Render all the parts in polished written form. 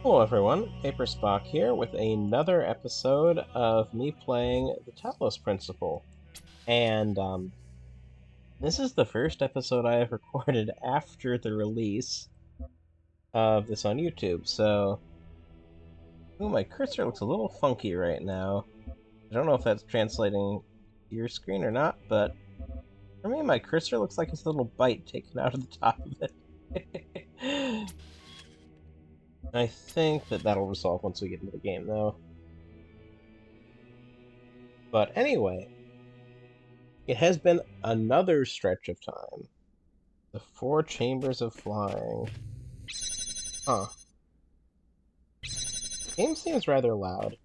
Hello everyone, PaperSpock here with another episode of me playing the Talos Principle. And this is the first episode I have recorded after the release of this on YouTube, so... Ooh, my cursor looks a little funky right now. I don't know if that's translating to your screen or not, but for me my cursor looks like it's a little bite taken out of the top of it. I think that'll resolve once we get into the game, though. But anyway, it has been another stretch of time. The Four Chambers of Flying. Huh. Game seems rather loud.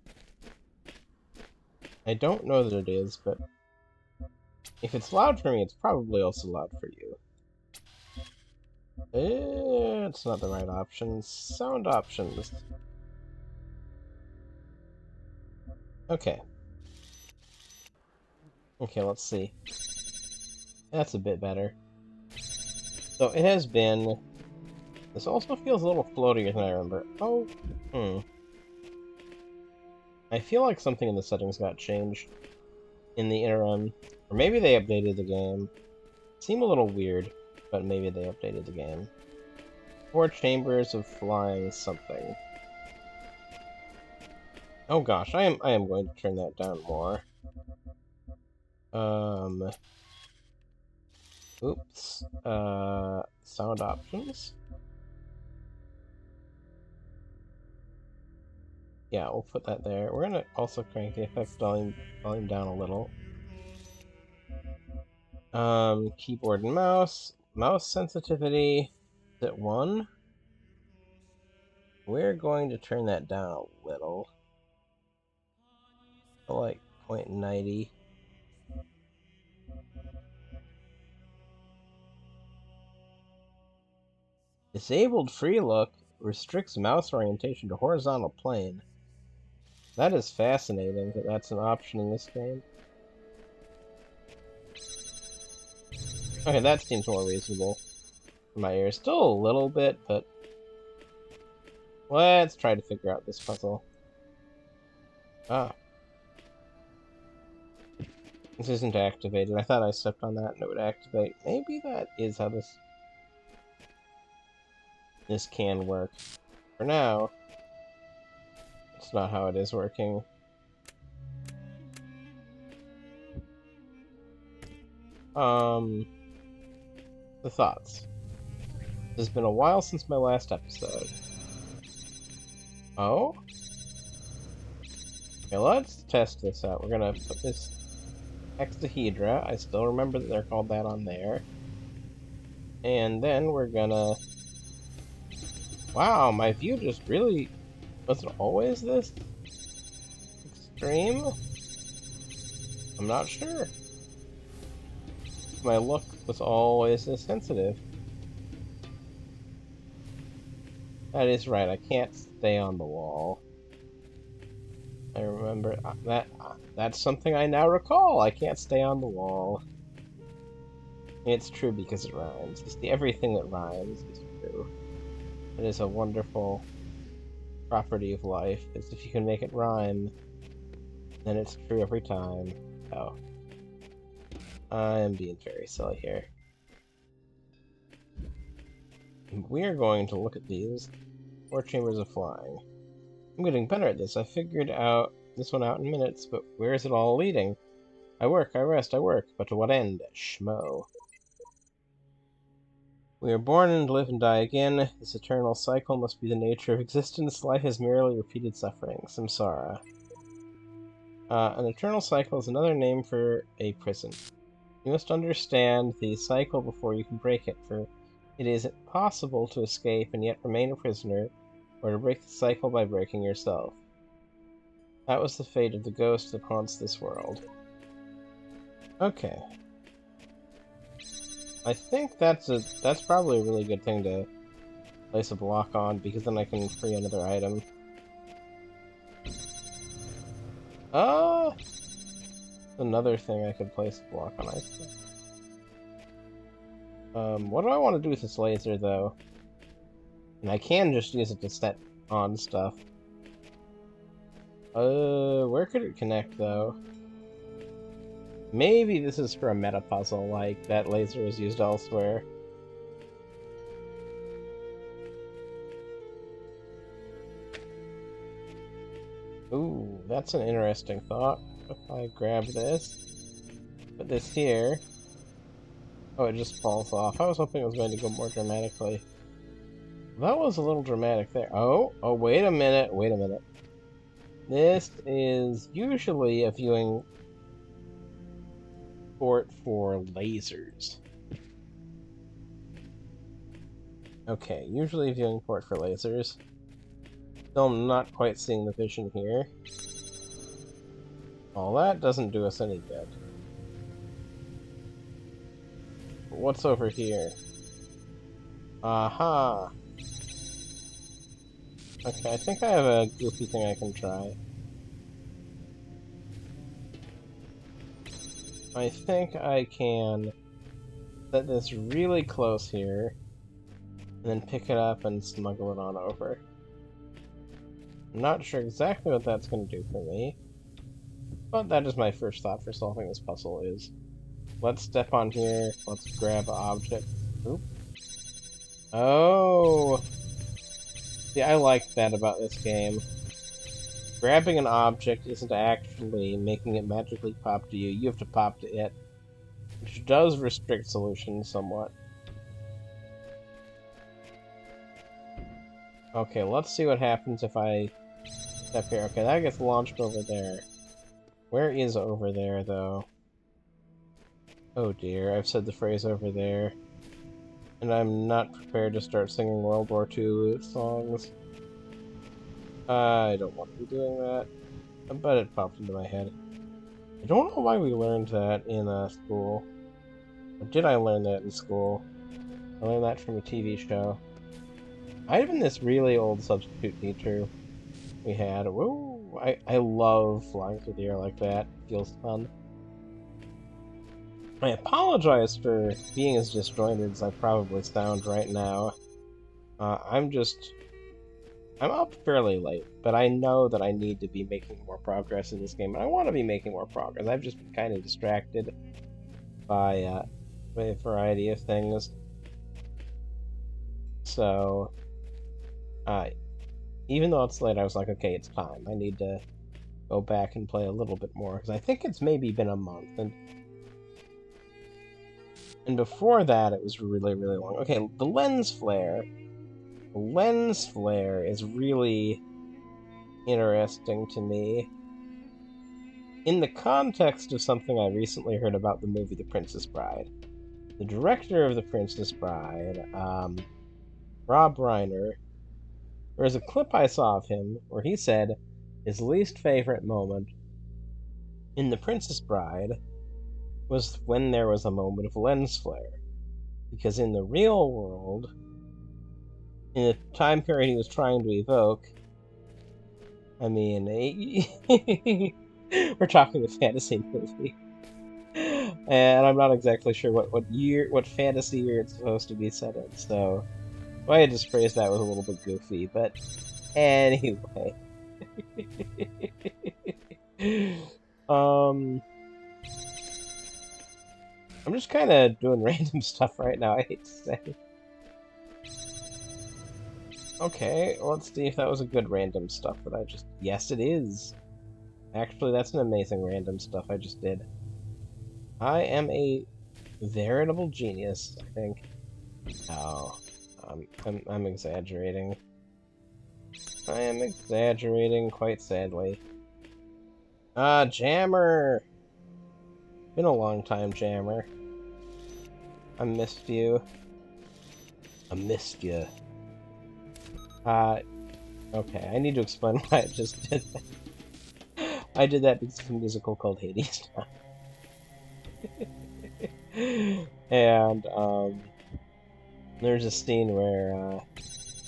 I don't know that it is, but if it's loud for me, it's probably also loud for you. It's not the right option. Sound options. Okay. Okay, let's see. That's a bit better. So it has been... This also feels a little floatier than I remember. Oh, I feel like something in the settings got changed in the interim. Or maybe they updated the game. Seem a little weird, but maybe they updated the game. Four Chambers of Flying something. Oh gosh, I am going to turn that down more. Oops. Sound options. Yeah, we'll put that there. We're gonna also crank the effects volume down a little. Keyboard and mouse. Mouse sensitivity is at 1. We're going to turn that down a little. To like 0.90. Disabled free look restricts mouse orientation to horizontal plane. That is fascinating that that's an option in this game. Okay, that seems more reasonable for my ears. Still a little bit, but let's try to figure out this puzzle. Ah. This isn't activated. I thought I stepped on that and it would activate. Maybe that is how this can work. For now, it's not how it is working. The thoughts. It has been a while since my last episode. Oh? Okay, let's test this out. We're gonna put this hexahedra. I still remember that they're called that on there. And then we're gonna... Wow, my view just really... Was it always this extreme? I'm not sure. My look was always this sensitive. That is right, I can't stay on the wall. I remember that's something I now recall. I can't stay on the wall. It's true because it rhymes. You see, everything that rhymes is true. It is a wonderful property of life. Is if you can make it rhyme, then it's true every time. Oh. I am being very silly here. We are going to look at these Four Chambers of Flying. I'm getting better at this. I figured out this one out in minutes, but where is it all leading? I work, I rest, I work, but to what end? Schmo. We are born and live and die again. This eternal cycle must be the nature of existence. Life is merely repeated suffering. Samsara. An eternal cycle is another name for a prison. You must understand the cycle before you can break it, for it is possible to escape and yet remain a prisoner, or to break the cycle by breaking yourself. That was the fate of the ghost that haunts this world. Okay. I think that's probably a really good thing to place a block on, because then I can free another item. Another thing I could place a block on, I think. What do I want to do with this laser, though? And I can just use it to set on stuff. Where could it connect, though? Maybe this is for a meta puzzle, like that laser is used elsewhere. Ooh, that's an interesting thought. If I grab this, put this here... Oh, it just falls off. I was hoping it was going to go more dramatically. That was a little dramatic there. Oh, wait a minute, wait a minute. This is usually a viewing port for lasers. Okay, usually a viewing port for lasers. Still not quite seeing the vision here. Well, that doesn't do us any good. What's over here? Aha! Okay, I think I have a goofy thing I can try. I think I can set this really close here, and then pick it up and smuggle it on over. I'm not sure exactly what that's going to do for me, but that is my first thought for solving this puzzle is, let's step on here, let's grab an object. Oop. Oh! See, I like that about this game. Grabbing an object isn't actually making it magically pop to you. You have to pop to it, which does restrict solutions somewhat. Okay, let's see what happens if I step here. Okay, that gets launched over there. Where is over there, though? Oh dear, I've said the phrase over there. And I'm not prepared to start singing World War II songs. I don't want to be doing that, but it popped into my head. I don't know why we learned that in school. Or did I learn that in school? I learned that from a TV show. I've been this really old substitute teacher we had. Whoa! I love flying through the air like that. It feels fun. I apologize for being as disjointed as I probably sound right now. I'm up fairly late, but I know that I need to be making more progress in this game, and I want to be making more progress. I've just been kind of distracted by a variety of things. So, even though it's late, I was like, okay, it's time. I need to go back and play a little bit more, because I think it's maybe been a month, and before that, it was really, really long. Okay, the lens flare. The lens flare is really interesting to me. In the context of something I recently heard about the movie The Princess Bride. The director of The Princess Bride, Rob Reiner, there was a clip I saw of him where he said his least favorite moment in The Princess Bride was when there was a moment of lens flare. Because in the real world, in the time period he was trying to evoke, I mean, we're talking a fantasy movie. And I'm not exactly sure what fantasy year it's supposed to be set in, so I just phrased that was a little bit goofy, but anyway. I'm just kind of doing random stuff right now, I hate to say. Okay, let's see if that was a good random stuff that I just... Yes, it is! Actually, that's an amazing random stuff I just did. I am a veritable genius, I think. Oh, I'm exaggerating. I am exaggerating quite sadly. Jammer! Been a long time, Jammer. I missed you. I missed you. Okay, I need to explain why I just did that. I did that because of a musical called Hades. And, there's a scene where,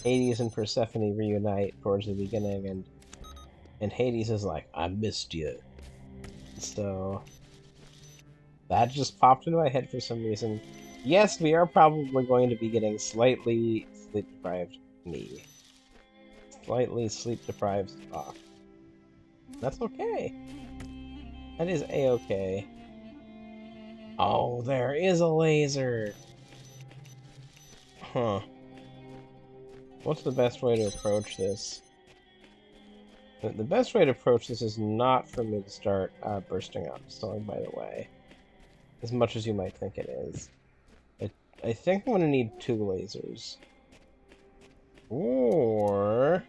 Hades and Persephone reunite towards the beginning, and Hades is like, I missed you. So, that just popped into my head for some reason. Yes, we are probably going to be getting slightly sleep-deprived. Me. slightly sleep-deprived Spock. That's okay. That is a-okay. Oh, there is a laser! Huh. What's the best way to approach this? The best way to approach this is not for me to start bursting out song, by the way. As much as you might think it is. I think I'm going to need 2 lasers. Or...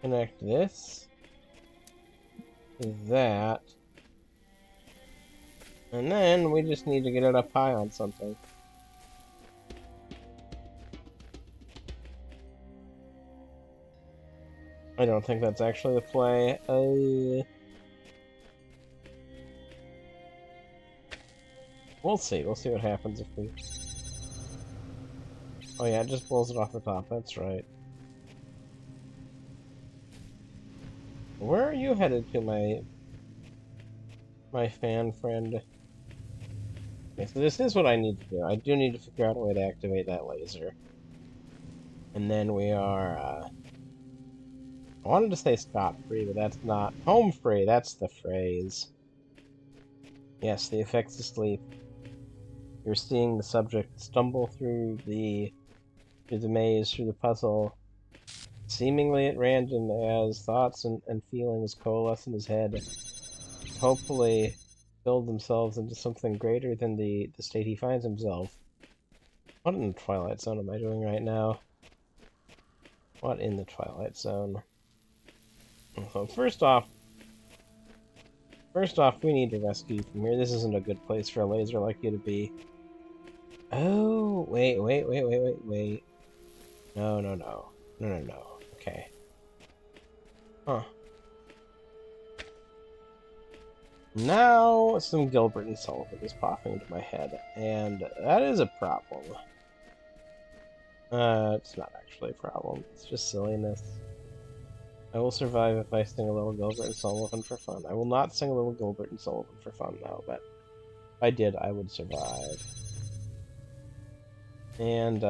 connect this to that. And then we just need to get it up high on something. I don't think that's actually the play. We'll see. We'll see what happens if we... Oh yeah, it just blows it off the top. That's right. Where are you headed to, my fan friend? Okay, so this is what I need to do. I do need to figure out a way to activate that laser. And then we are, I wanted to say scot-free, but that's not... Home-free, that's the phrase. Yes, the effects of sleep. You're seeing the subject stumble through the maze, through the puzzle, seemingly at random as thoughts and feelings coalesce in his head, hopefully build themselves into something greater than the state he finds himself. What in the Twilight Zone am I doing right now? What in the Twilight Zone? So first off, we need to rescue you from here. This isn't a good place for a laser like you to be. Oh, wait. No. Okay. Huh. Now, some Gilbert and Sullivan is popping into my head, and that is a problem. It's not actually a problem. It's just silliness. I will survive if I sing a little Gilbert and Sullivan for fun. I will not sing a little Gilbert and Sullivan for fun, though, but if I did, I would survive. And,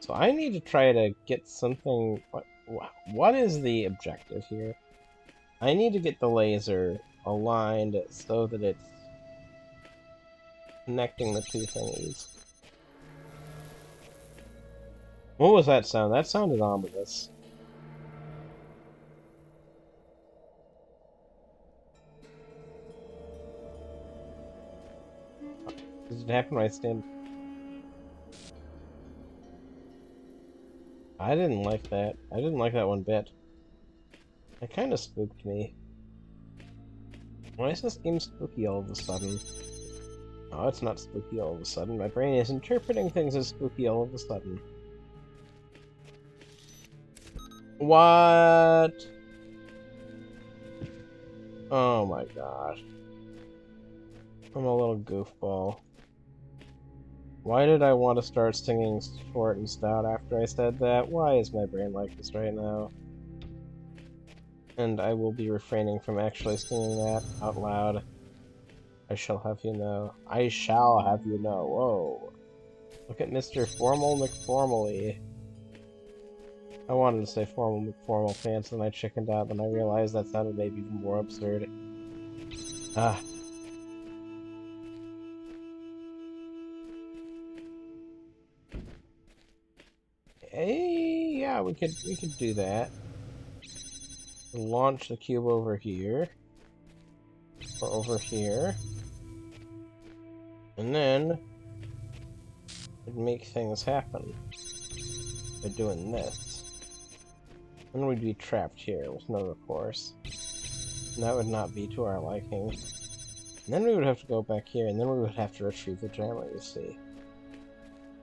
so I need to try to get something... What is the objective here? I need to get the laser aligned so that it's connecting the 2 thingies. What was that sound? That sounded ominous. Does it happen when I stand? I didn't like that. I didn't like that one bit. It kind of spooked me. Why is this game spooky all of a sudden? Oh, it's not spooky all of a sudden. My brain is interpreting things as spooky all of a sudden. What? Oh my gosh. I'm a little goofball. Why did I want to start singing short and stout after I said that? Why is my brain like this right now? And I will be refraining from actually singing that out loud. I shall have you know. I shall have you know. Whoa. Look at Mr. Formal McFormally. I wanted to say Formal McFormal Pants, and I chickened out, then I realized that sounded maybe even more absurd. Ah. Hey, yeah, we could do that. Launch the cube over here. Or over here. And then it'd make things happen by doing this. Then we'd be trapped here with no recourse. And that would not be to our liking. And then we would have to go back here, and then we would have to retrieve the jammer, you see.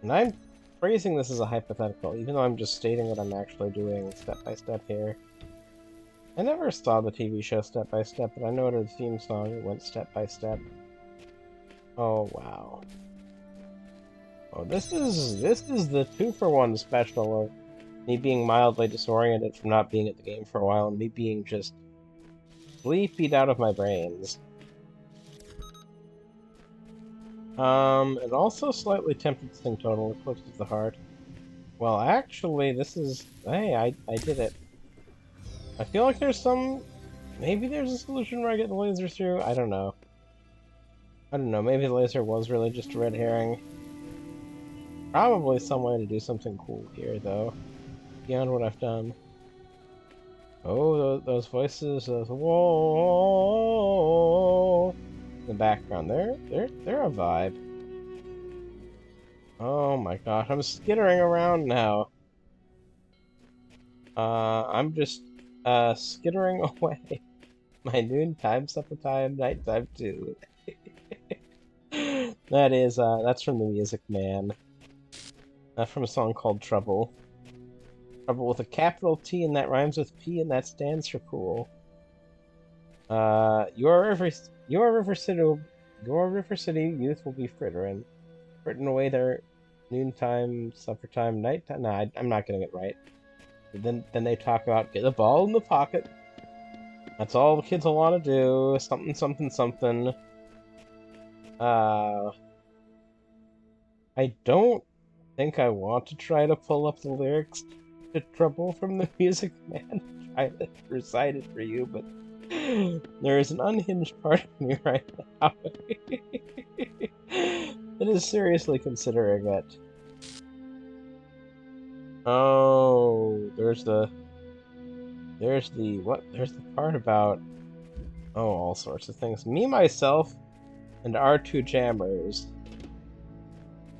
And I'm phrasing this as a hypothetical, even though I'm just stating what I'm actually doing step by step here. I never saw the TV show Step by Step, but I know the theme song went step by step. Oh wow. Oh, this is the 2-for-1 special of me being mildly disoriented from not being at the game for a while, and me being just sleepy out of my brains. And also slightly tempted to sing Total Eclipse of the Heart. Well, actually, this is... Hey, I did it. I feel like there's some... Maybe there's a solution where I get the laser through? I don't know. I don't know, maybe the laser was really just a red herring. Probably some way to do something cool here, though. Beyond what I've done. Oh, those voices, those whoa in the background, they're a vibe. Oh my gosh, I'm skittering around now. I'm just skittering away. My noontime, supper time, nighttime too. That's from the Music Man. From a song called Trouble. Trouble with a capital T, and that rhymes with P, and that stands for cool. Your River City youth will be frittering away their noontime, supper time, nighttime. Nah, I'm not getting it right. But then they talk about get the ball in the pocket. That's all the kids will want to do. Something, something, something. I don't think I want to try to pull up the lyrics to Trouble from the Music Man. Try to recite it for you, but there is an unhinged part of me right now that is seriously considering it. Oh, there's the part about, oh, all sorts of things. Me, myself, and our two jammers.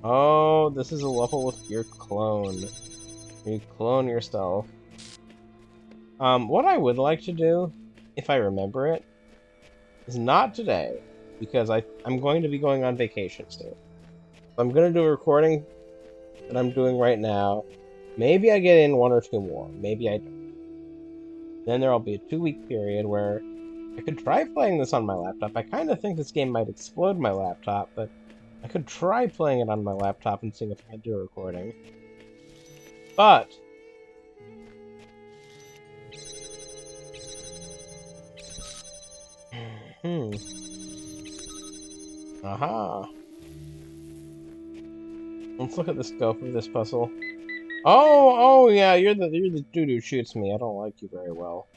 Oh, this is a level with your clone. You clone yourself. What I would like to do, if I remember it, is not today, because I'm going to be going on vacation soon. I'm going to do a recording that I'm doing right now. Maybe I get in one or two more. Maybe I don't. Then there'll be a 2-week period where I could try playing this on my laptop. I kind of think this game might explode my laptop, but I could try playing it on my laptop and seeing if I can do a recording. But Aha. Let's look at the scope of this puzzle. Oh, yeah, you're the dude who shoots me. I don't like you very well.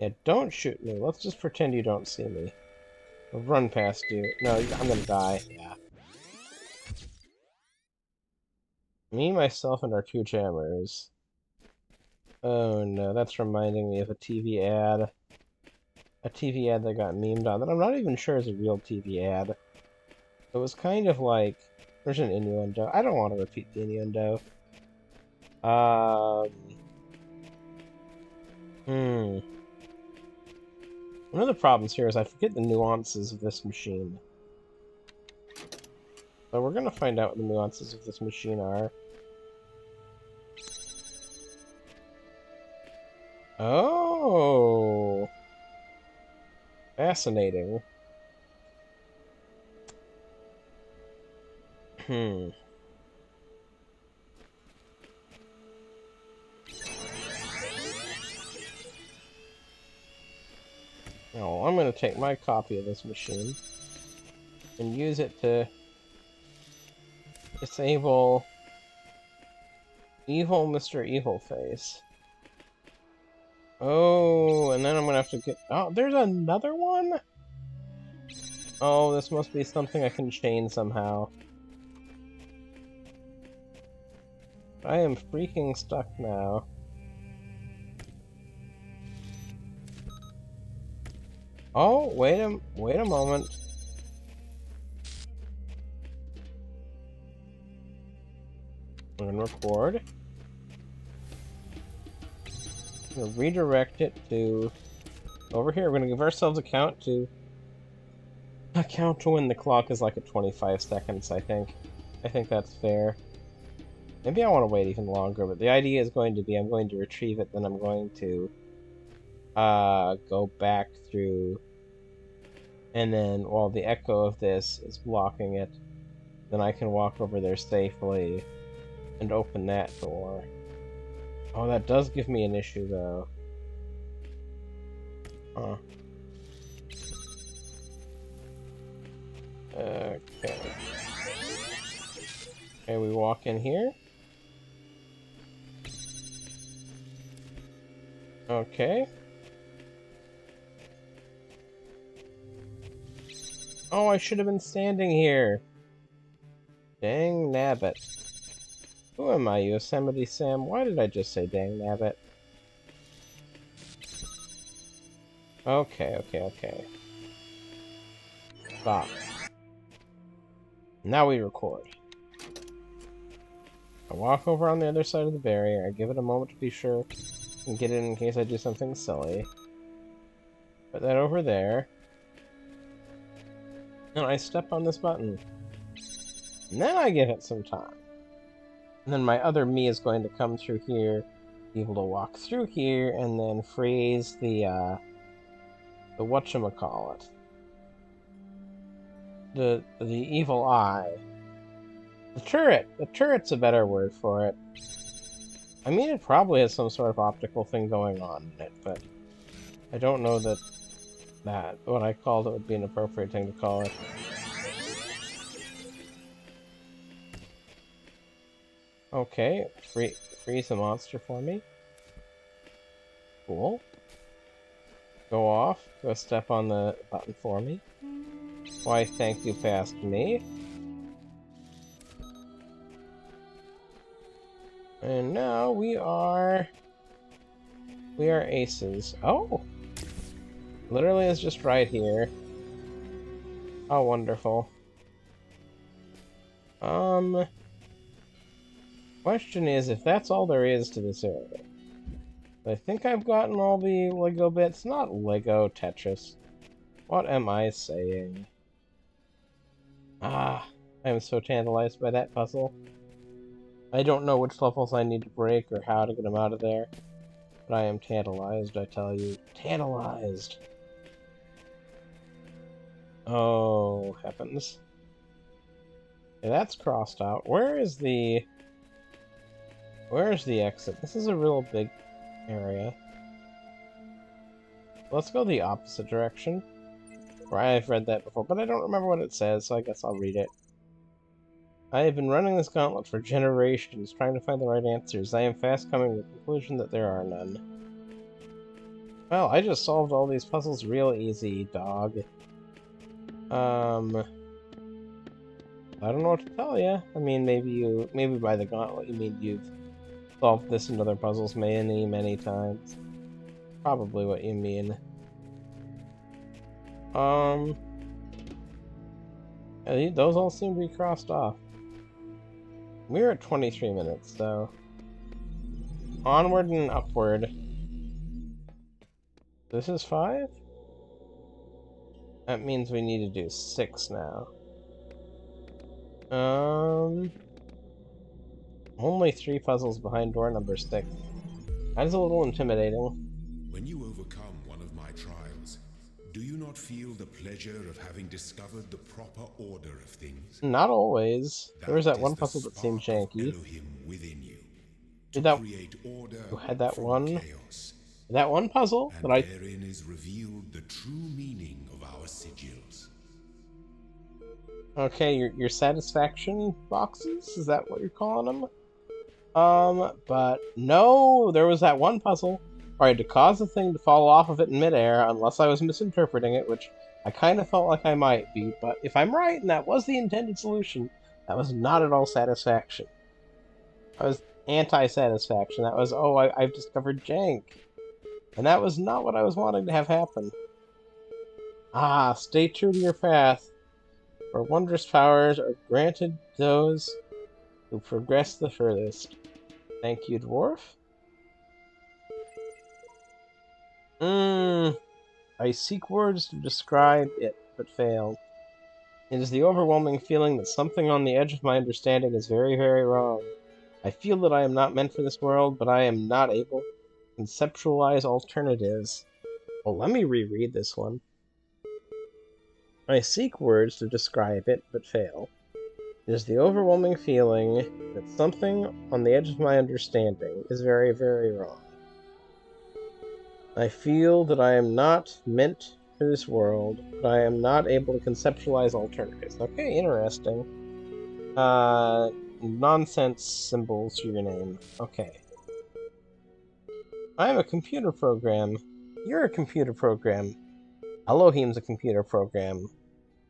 Yeah, don't shoot me. Let's just pretend you don't see me. I'll run past you. No, I'm gonna die. Yeah. Me, myself, and our two jammers. Oh no, that's reminding me of a TV ad. A TV ad that got memed on that I'm not even sure is a real TV ad. It was kind of like... There's an innuendo. I don't want to repeat the innuendo. One of the problems here is I forget the nuances of this machine. So we're gonna find out what the nuances of this machine are. Oh! Fascinating. Oh, I'm gonna take my copy of this machine and use it to disable evil Mr. Evil Face. Oh, and then I'm gonna have to get... Oh, there's another one? Oh, this must be something I can chain somehow. I am freaking stuck now. Oh, wait a moment. I'm gonna record. I'm gonna redirect it to over here. We're gonna give ourselves a count to when the clock is like at 25 seconds, I think. I think that's fair. Maybe I want to wait even longer, but the idea is going to be I'm going to retrieve it, then I'm going to go back through, and then while the echo of this is blocking it, then I can walk over there safely and open that door. Oh, that does give me an issue, though. Huh. Okay. Okay, we walk in here. Okay. Oh, I should have been standing here. Dang nabbit. Who am I, Yosemite Sam? Why did I just say dang nabbit? Okay. Stop. Now we record. I walk over on the other side of the barrier. I give it a moment to be sure and get it in case I do something silly. Put that over there. And I step on this button. And then I give it some time. And then my other me is going to come through here, be able to walk through here, and then freeze the whatchamacallit. The evil eye. The turret! The turret's a better word for it. I mean, it probably has some sort of optical thing going on in it, but I don't know that what I called it would be an appropriate thing to call it. Okay, freeze the monster for me. Cool. Go off. Go step on the button for me. Why, thank you past me. And now we are aces. Oh! Literally is just right here. Oh, wonderful. Question is, if that's all there is to this area. I think I've gotten all the Lego bits. Not Lego, Tetris. What am I saying? Ah, I am so tantalized by that puzzle. I don't know which levels I need to break or how to get them out of there. But I am tantalized, I tell you. Tantalized! Oh, heavens. Okay, that's crossed out. Where's the exit? This is a real big area. Let's go the opposite direction. Or I've read that before, but I don't remember what it says, so I guess I'll read it. I have been running this gauntlet for generations, trying to find the right answers. I am fast coming to the conclusion that there are none. Well, I just solved all these puzzles real easy, dog. I don't know what to tell you. I mean, maybe by the gauntlet you mean you've solved this and other puzzles many times. Probably what you mean. Those all seem to be crossed off. We're at 23 minutes, so onward and upward. This is 5? That means we need to do 6 now. Only 3 puzzles behind door number 6. That is a little intimidating. When you overcome one of my trials, do you not feel the pleasure of having discovered the proper order of things? Not always. There was that one puzzle that seemed janky. Within you, Did that create order you had that from one chaos. that one puzzle And that I therein is revealed the true meaning of our sigils. Okay, your satisfaction boxes? Is that what you're calling them? But no, there was that one puzzle where I had to cause the thing to fall off of it in midair, unless I was misinterpreting it, which I kind of felt like I might be, but if I'm right and that was the intended solution, that was not at all satisfaction. That was anti-satisfaction. That was, oh, I've discovered jank. And that was not what I was wanting to have happen. Ah, stay true to your path, for wondrous powers are granted those who progress the furthest. Thank you, dwarf. I seek words to describe it, but fail. It is the overwhelming feeling that something on the edge of my understanding is very wrong. I feel that I am not meant for this world, but I am not able to conceptualize alternatives. Well, let me reread this one. I seek words to describe it, but fail. It is the overwhelming feeling that something on the edge of my understanding is very wrong. I feel that I am not meant for this world, but I am not able to conceptualize alternatives. Okay, interesting. Nonsense symbols for your name. Okay. I'm a computer program. You're a computer program. Elohim's a computer program.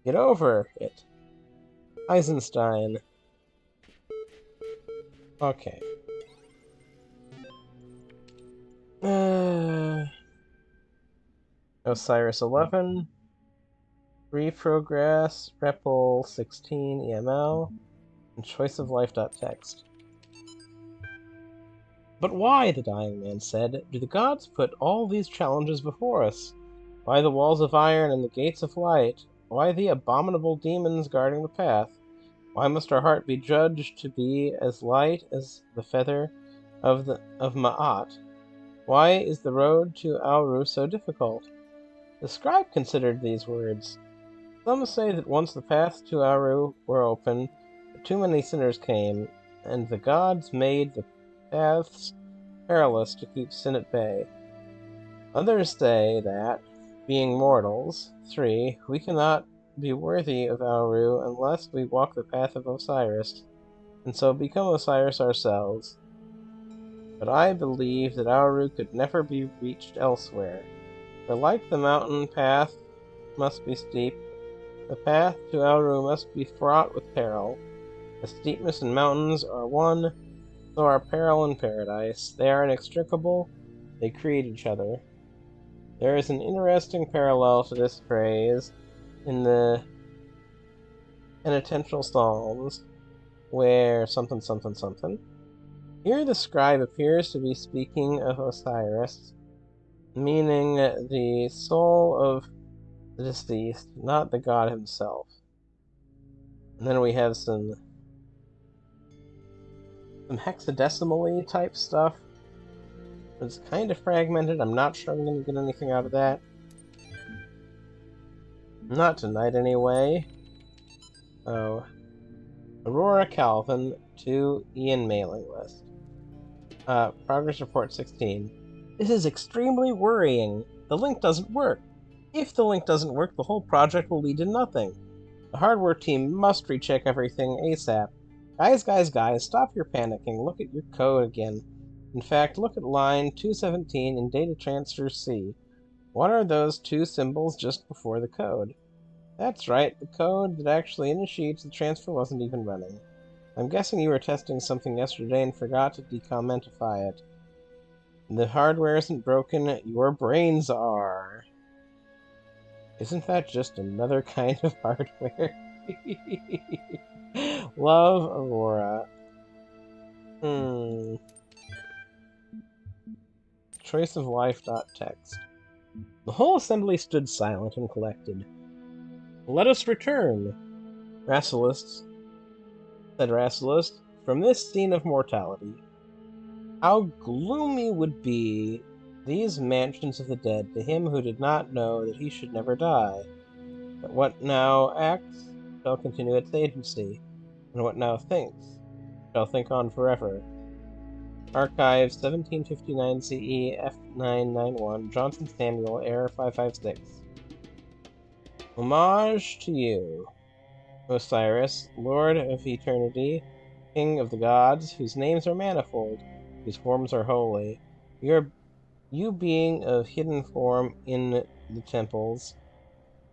Get over it. Eisenstein. Okay. Osiris 11. Reprogress. REPL 16 EML. And choice of life.txt. But why, the dying man said, do the gods put all these challenges before us? Why the walls of iron and the gates of light? Why the abominable demons guarding the path? Why must our heart be judged to be as light as the feather of Ma'at? Why is the road to Auru so difficult? The scribe considered these words. Some say that once the paths to Auru were open, too many sinners came, and the gods made the paths perilous to keep sin at bay. Others say that, being mortals, 3, we cannot be worthy of Auru unless we walk the path of Osiris, and so become Osiris ourselves. But I believe that Auru could never be reached elsewhere, for like the mountain path must be steep, the path to Auru must be fraught with peril. As steepness and mountains are one, so are peril and paradise. They are inextricable, they create each other. There is an interesting parallel to this phrase in the penitential psalms, where something something something. Here the scribe appears to be speaking of Osiris, meaning the soul of the deceased, not the god himself. And then we have some hexadecimally type stuff. It's kind of fragmented. I'm not sure I'm going to get anything out of that. Not tonight, anyway. Oh. Aurora Calvin to Ian mailing list. Progress report 16. This is extremely worrying. The link doesn't work. If the link doesn't work, the whole project will lead to nothing. The hardware team must recheck everything ASAP. Guys, stop your panicking. Look at your code again. In fact, look at line 217 in Data Transfer C. What are those two symbols just before the code? That's right, the code that actually initiates the transfer wasn't even running. I'm guessing you were testing something yesterday and forgot to decommentify it. The hardware isn't broken, your brains are. Isn't that just another kind of hardware? Love, Aurora. Choice of life.txt. The whole assembly stood silent and collected. Let us return, Rassilist, said Rassilist, from this scene of mortality. How gloomy would be these mansions of the dead to him who did not know that he should never die. But what now acts shall continue its agency, and what now thinks shall think on forever. Archive 1759 CE F991 Johnson Samuel Error 556. Homage to you, Osiris, Lord of Eternity, King of the Gods, whose names are manifold, whose forms are holy. You being of hidden form in the temples,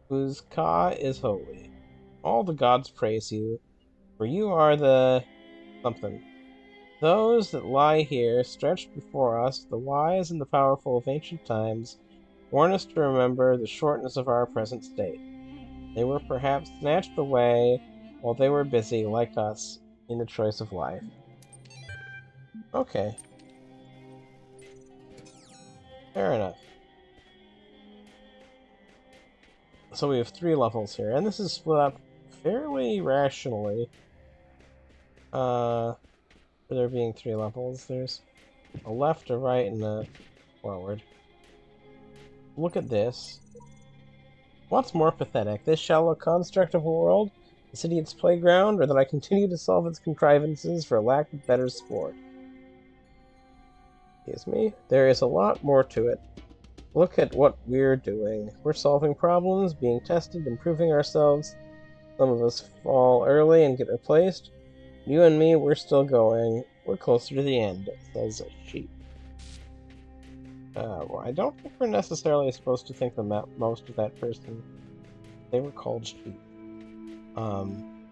whose Ka is holy. All the gods praise you, for you are the something. Those that lie here, stretched before us, the wise and the powerful of ancient times, warn us to remember the shortness of our present state. They were perhaps snatched away while they were busy, like us, in the choice of life. Okay. Fair enough. So we have 3 levels here, and this is split up fairly rationally. For there being 3 levels, there's a left, a right, and a forward. Look at this. What's more pathetic, this shallow construct of a world, this idiot's playground, or that I continue to solve its contrivances for lack of better sport? Excuse me? There is a lot more to it. Look at what we're doing. We're solving problems, being tested, improving ourselves. Some of us fall early and get replaced. You and me, we're still going. We're closer to the end, says Sheep. Well, I don't think we're necessarily supposed to think the most of that person. They were called Sheep. I'm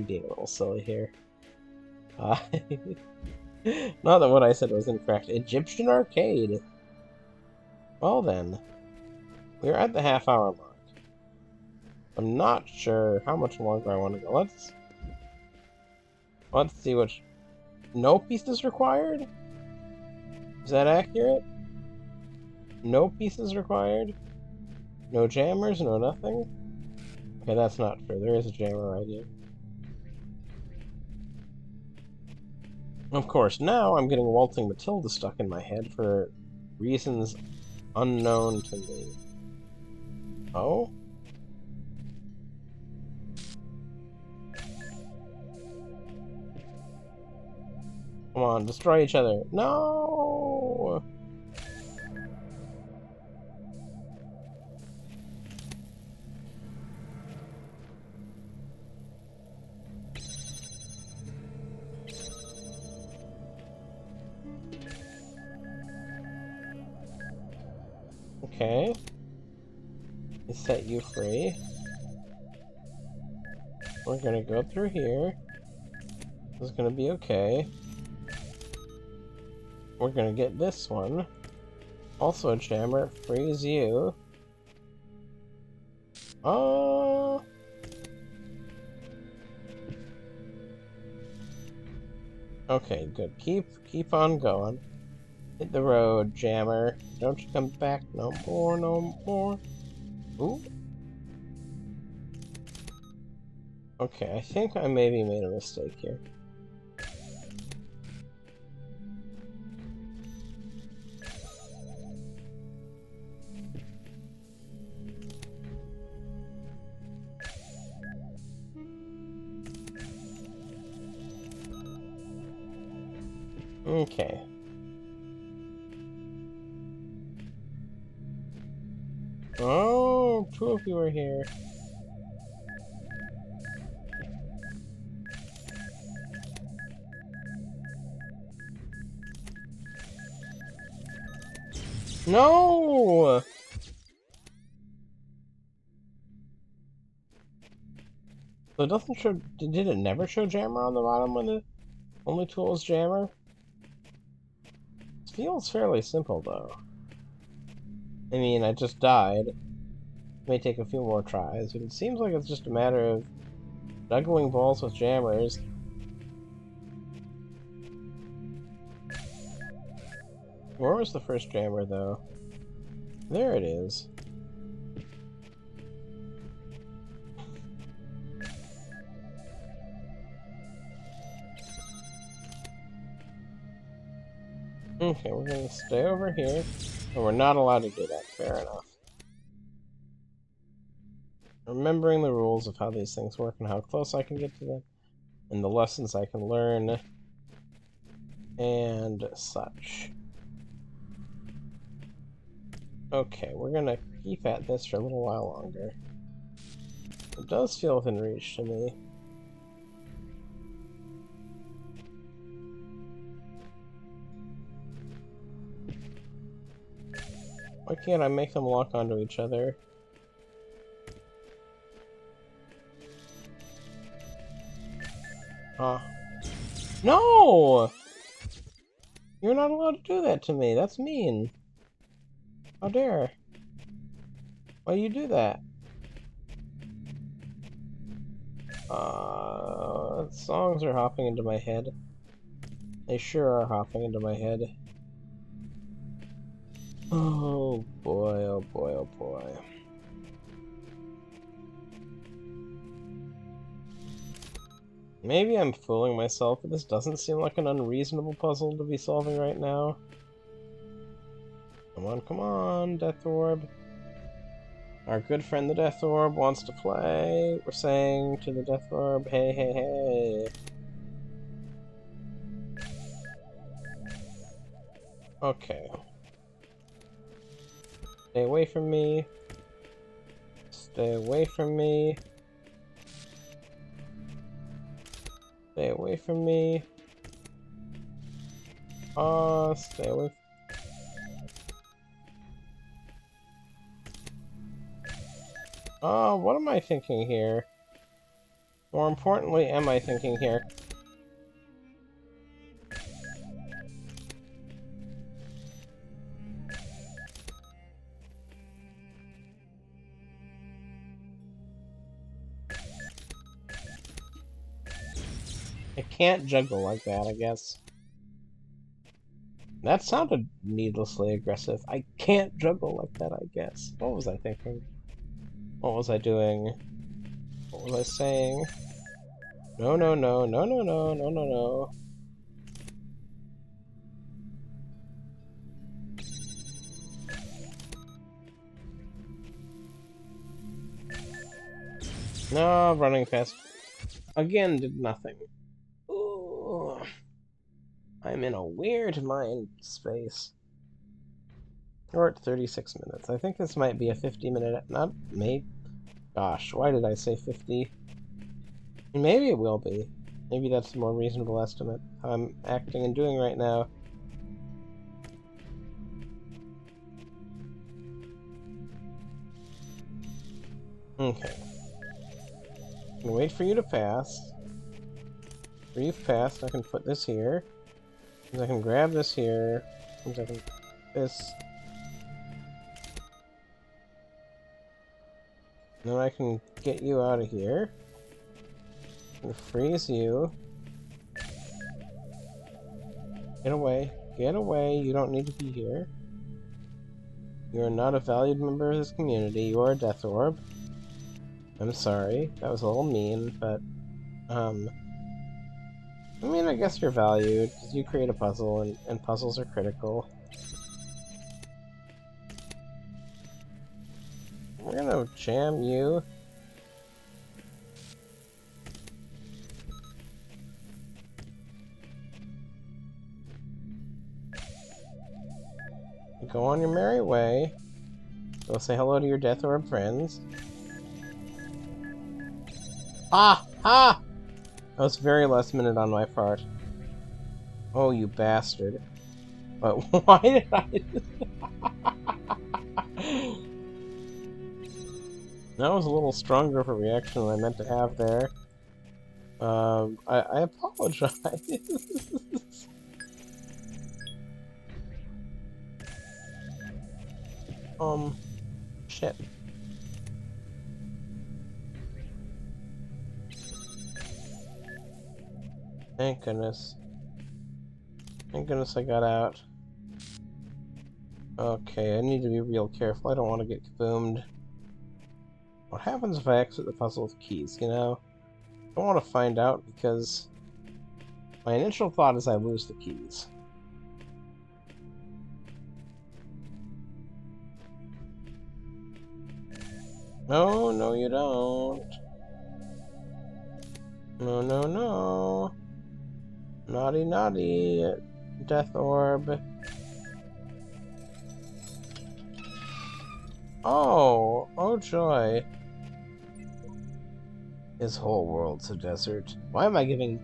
being a little silly here. Not that what I said was incorrect. Egyptian arcade. Well then, we're at the half-hour mark. I'm not sure how much longer I want to go. Let's see which. No pieces required? Is that accurate? No pieces required? No jammers? No nothing? Okay, that's not true. There is a jammer right here. Of course, now I'm getting Waltzing Matilda stuck in my head for reasons unknown to me. Oh? Come on, destroy each other. No! Okay. I set you free. We're gonna go through here. This is gonna be okay. We're gonna get this one. Also a jammer. Freeze you. Oh. Okay, good. Keep on going. Hit the road, jammer. Don't you come back no more, no more. Ooh. Okay, I think I maybe made a mistake here. Okay. Oh, two of you are here. No! So it doesn't show. Did it never show jammer on the bottom when the only tool is jammer? It feels fairly simple though. I mean, I just died. It may take a few more tries, but it seems like it's just a matter of juggling balls with jammers. Where was the first jammer though? There it is. Okay, we're gonna stay over here. And we're not allowed to do that. Fair enough. Remembering the rules of how these things work and how close I can get to them, and the lessons I can learn, and such. Okay, we're gonna keep at this for a little while longer. It does feel within reach to me. Why can't I make them lock onto each other? No! You're not allowed to do that to me. That's mean. How dare. Why do you do that? Songs are hopping into my head. They sure are hopping into my head. Oh boy, oh boy, oh boy. Maybe I'm fooling myself, but this doesn't seem like an unreasonable puzzle to be solving right now. Come on, Death Orb. Our good friend the Death Orb wants to play. We're saying to the Death Orb, hey, hey, hey. Okay. Stay away from me. Stay away from me. Stay away from me. Oh, stay away. Oh, what am I thinking here? More importantly, am I thinking here? I can't juggle like that, I guess. That sounded needlessly aggressive. I can't juggle like that, I guess. What was I thinking? What was I doing? What was I saying? No, no, no, no, no, no, no, no, no. No, running fast. Again, did nothing. Ooh. I'm in a weird mind space. We're at 36 minutes. I think this might be a 50-minute... Not... Maybe... Gosh, why did I say 50? Maybe it will be. Maybe that's a more reasonable estimate. How I'm acting and doing right now. Okay. I'm gonna wait for you to pass. After you've passed, I can put this here. I can grab this here. I can... This. Then I can get you out of here. And freeze you. Get away. Get away. You don't need to be here. You are not a valued member of this community. You are a death orb. I'm sorry. That was a little mean, but... I mean, I guess you're valued, because you create a puzzle, and puzzles are critical. We're gonna jam you. Go on your merry way. Go say hello to your Death Orb friends. Ah! Ah! That was very last minute on my part. Oh, you bastard. But why did I... That was a little stronger of a reaction than I meant to have there. I apologize. Shit. Thank goodness. Thank goodness I got out. Okay, I need to be real careful. I don't want to get kaboomed. What happens if I exit the puzzle with keys, you know? I don't want to find out because my initial thought is I lose the keys. No, no you don't. No, no, no. Naughty, naughty. Death Orb. Oh, oh joy. This whole world's a desert. Why am I giving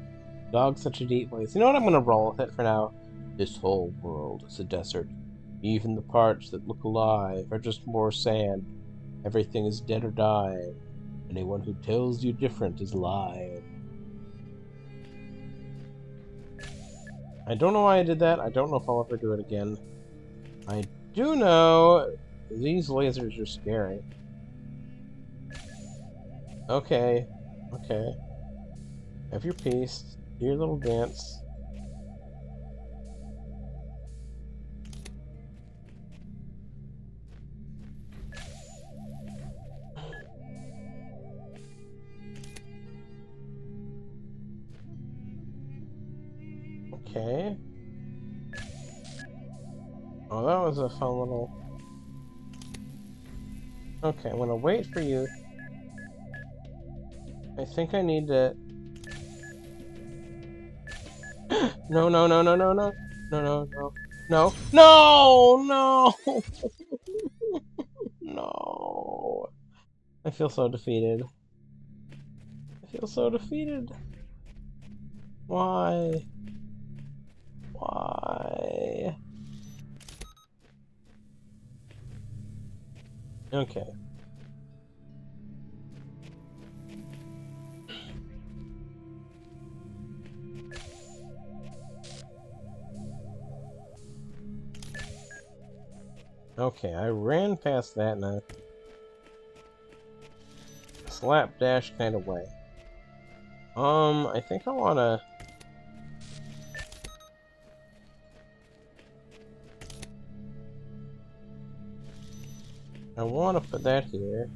dogs such a deep voice? You know what, I'm gonna roll with it for now. This whole world is a desert. Even the parts that look alive are just more sand. Everything is dead or dying. Anyone who tells you different is lying. I don't know why I did that. I don't know if I'll ever do it again. I do know these lasers are scary. Okay. Okay. Have your peace. Do your little dance. Okay. Oh, that was a fun little... Okay, I'm gonna wait for you. I think I need to... No, no, no, no, no, no. No, no, no. No. No! No! I feel so defeated. I feel so defeated. Why? Why? Okay. Okay, I ran past that in a slapdash kind of way. I think I wanna... put that here.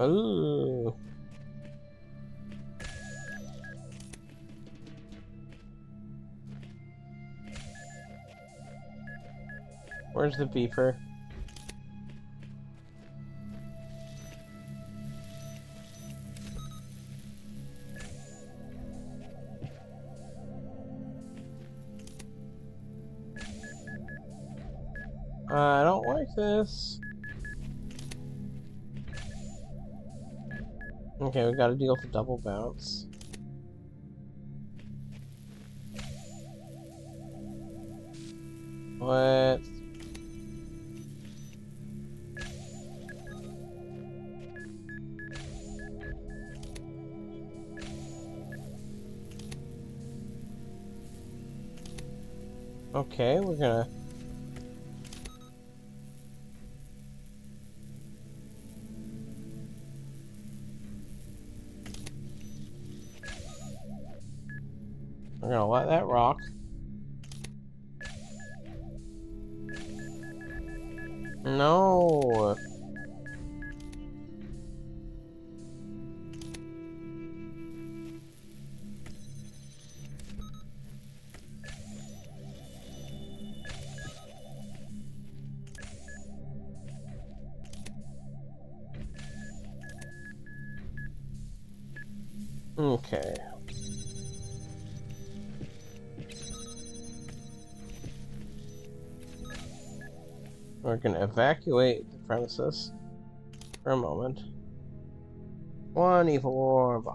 Ooh. Where's the beeper? I don't like this. Okay, we gotta deal with the double bounce. What? Okay, we're gonna... We're gonna let that rock. No! Okay. We're gonna evacuate the premises for a moment. One evil orb.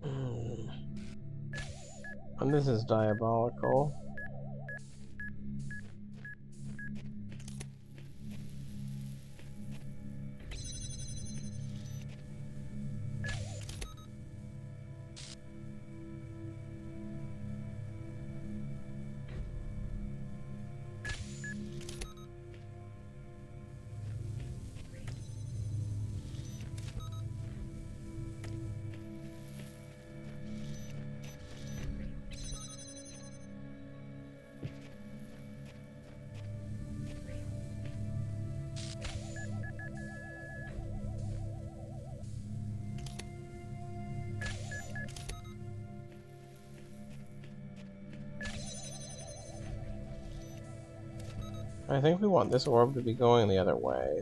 Hmm. And this is diabolical. I think we want this orb to be going the other way.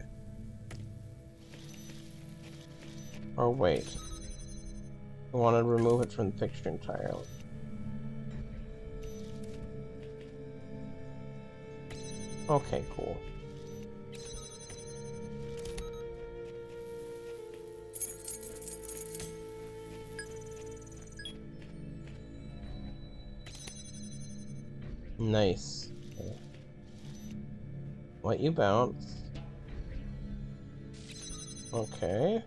Or wait. We want to remove it from the picture entirely. Okay, cool. Nice. Okay. Let you bounce. Okay.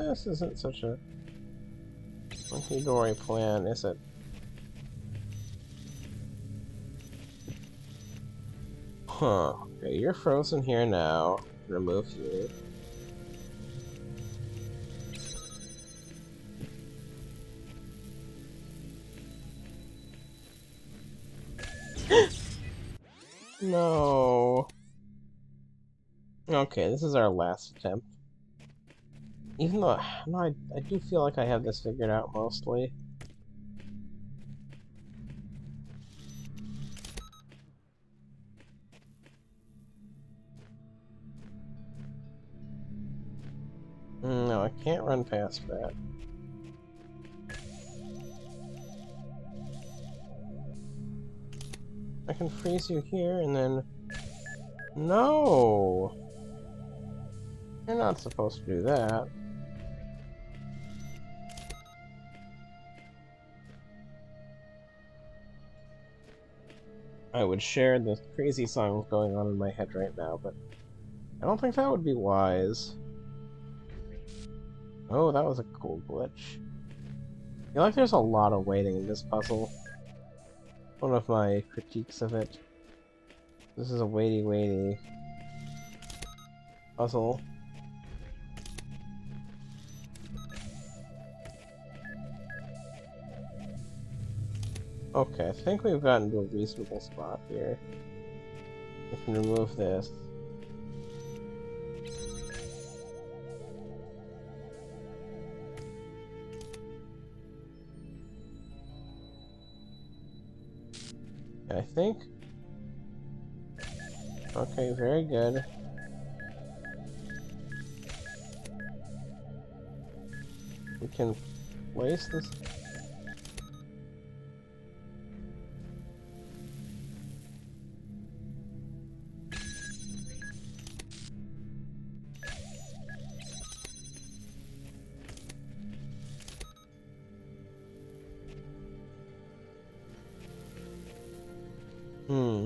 This isn't such a hunky-dory plan, is it? Huh. Okay, you're frozen here now. Remove you. No. Okay, this is our last attempt. Even though, no, I do feel like I have this figured out mostly. No, I can't run past that. I can freeze you here and then... No! You're not supposed to do that. I would share the crazy songs going on in my head right now, but I don't think that would be wise. Oh, that was a cool glitch. I feel like there's a lot of waiting in this puzzle. One of my critiques of it. This is a waity puzzle. Okay, I think we've gotten to a reasonable spot here. We can remove this. I think. Okay, very good. We can place this. Hmm.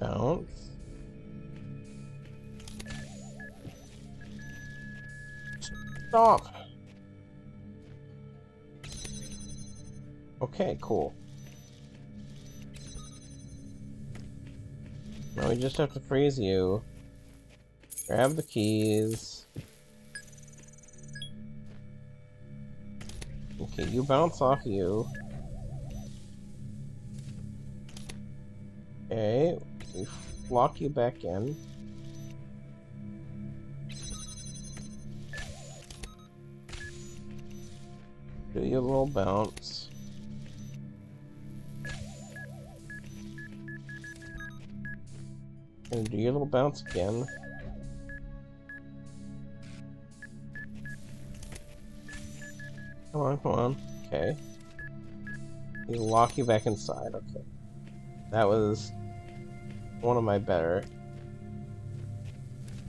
Bounce. Stop! Okay, cool. Now we just have to freeze you. Grab the keys. Okay, you bounce off you. Okay, we lock you back in. Do your little bounce. And do your little bounce again. Come on, come on. Okay. We lock you back inside. Okay. That was one of my better.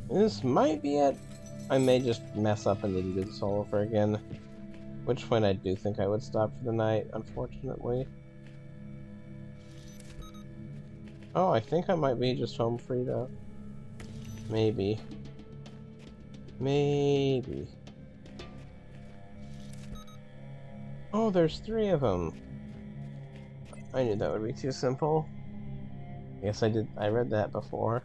This might be it. I may just mess up and need to do this all over again. Which point I do think I would stop for the night, unfortunately. Oh, I think I might be just home free though. Maybe. Maybe. Oh, there's 3 of them. I knew that would be too simple. Yes, I read that before.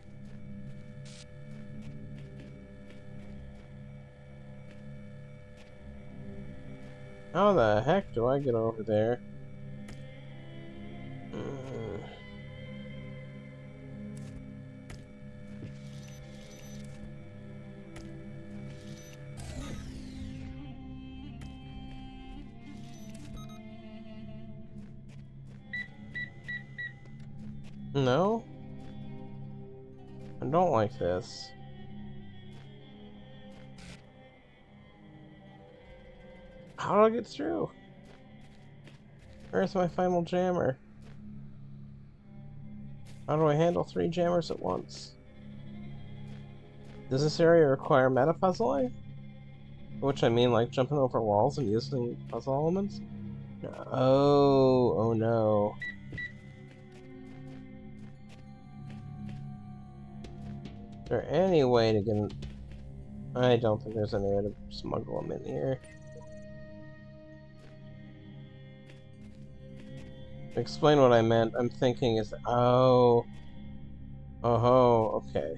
How the heck do I get over there? No? I don't like this. How do I get through? Where's my final jammer? How do I handle 3 jammers at once? Does this area require meta puzzling? Which I mean like jumping over walls and using puzzle elements? Oh no. Is there any way to get in? I don't think there's any way to smuggle them in here. Explain what I meant. I'm thinking is... Oh. Oh, okay.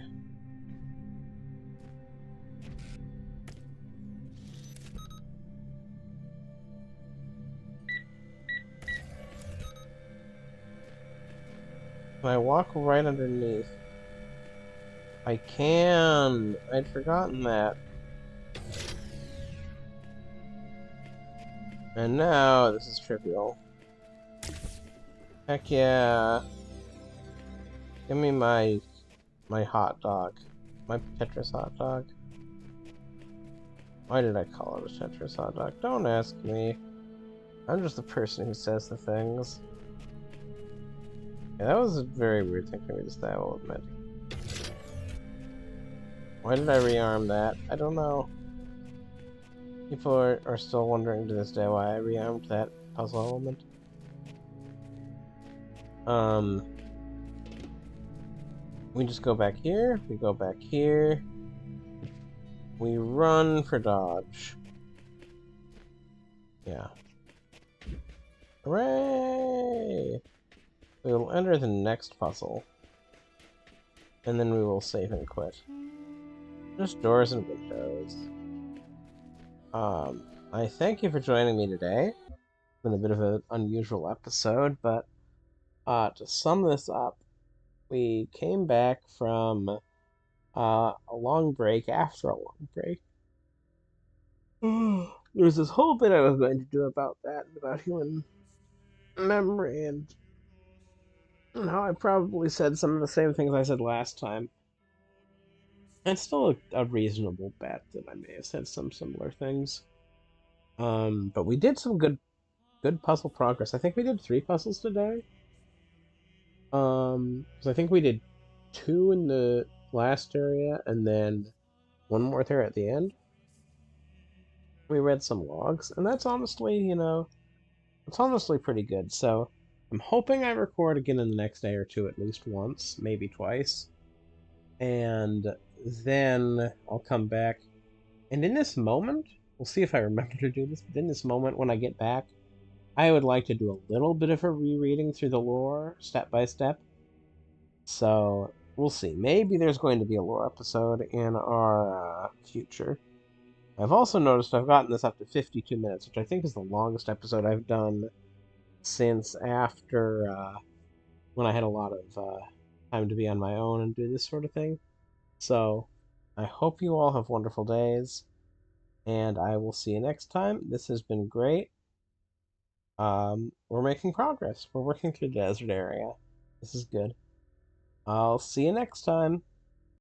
Can I walk right underneath? I can! I'd forgotten that. And now this is trivial. Heck yeah. Give me my hot dog. My Tetris hot dog. Why did I call it a Tetris hot dog? Don't ask me. I'm just the person who says the things. Yeah, that was a very weird thing for me to say, I will admit. Why did I rearm that? I don't know. People are still wondering to this day why I rearmed that puzzle element. We just go back here, we go back here. We run for dodge. Yeah. Hooray! We will enter the next puzzle. And then we will save and quit. Just doors and windows. I thank you for joining me today. It's been a bit of an unusual episode, but to sum this up, we came back from a long break after a long break. There was this whole bit I was going to do about that, about human memory, and how I probably said some of the same things I said last time. It's still a reasonable bet that I may have said some similar things. But we did some good puzzle progress. I think we did 3 puzzles today. 'Cause I think we did 2 in the last area, and then one more there at the end. We read some logs, and that's honestly, it's honestly pretty good. So I'm hoping I record again in the next day or two, at least once, maybe twice. And then I'll come back. And in this moment, we'll see if I remember to do this, but in this moment, when I get back, I would like to do a little bit of a rereading through the lore, step by step. So, we'll see. Maybe there's going to be a lore episode in our future. I've also noticed I've gotten this up to 52 minutes, which I think is the longest episode I've done since after when I had a lot of time to be on my own and do this sort of thing. So, I hope you all have wonderful days, and I will see you next time. This has been great. We're making progress. We're working through the desert area. This is good. I'll see you next time.